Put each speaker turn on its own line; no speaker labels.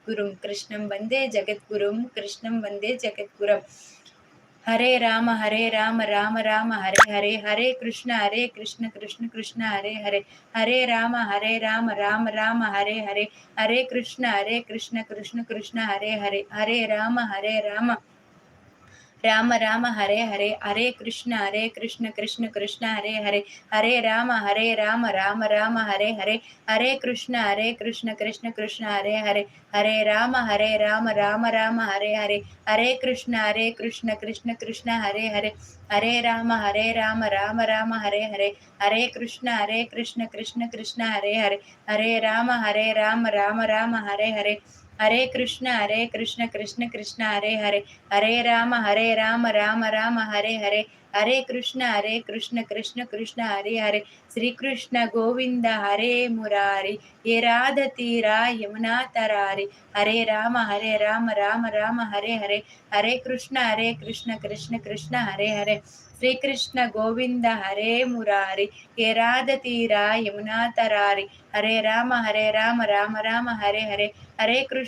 जगद्गुरुं कृष्णं वन्दे जगद्गुरुं कृष्णं वन्दे जगद्गुरुं। हरे राम राम राम हरे हरे, हरे कृष्ण कृष्ण कृष्ण हरे हरे, हरे राम राम राम हरे हरे, हरे कृष्ण कृष्ण कृष्ण हरे हरे, हरे राम राम राम हरे हरे, हरे कृष्ण कृष्ण कृष्ण हरे हरे, हरे राम राम राम हरे हरे, हरे कृष्ण कृष्ण कृष्ण हरे हरे, हरे राम राम राम हरे हरे, हरे कृष्ण कृष्ण कृष्ण हरे हरे, हरे राम राम राम हरे हरे, हरे कृष्ण कृष्ण कृष्ण हरे हरे, हरे राम राम राम हरे हरे, हरे कृष्ण कृष्ण कृष्ण हरे हरे, हरे राम राम राम हरे हरे, हरे कृष्ण कृष्ण कृष्ण हरे हरे, श्री कृष्ण गोविंद हरे मुरारी, ये राधा तीरा यमुना तरारी, हरे राम राम राम हरे हरे, हरे कृष्ण कृष्ण कृष्ण हरे हरे, श्री कृष्ण गोविंद हरे मुरारी, ये राधा तीरा यमुना तरारी, हरे राम राम राम हरे हरे, हरे कृष्ण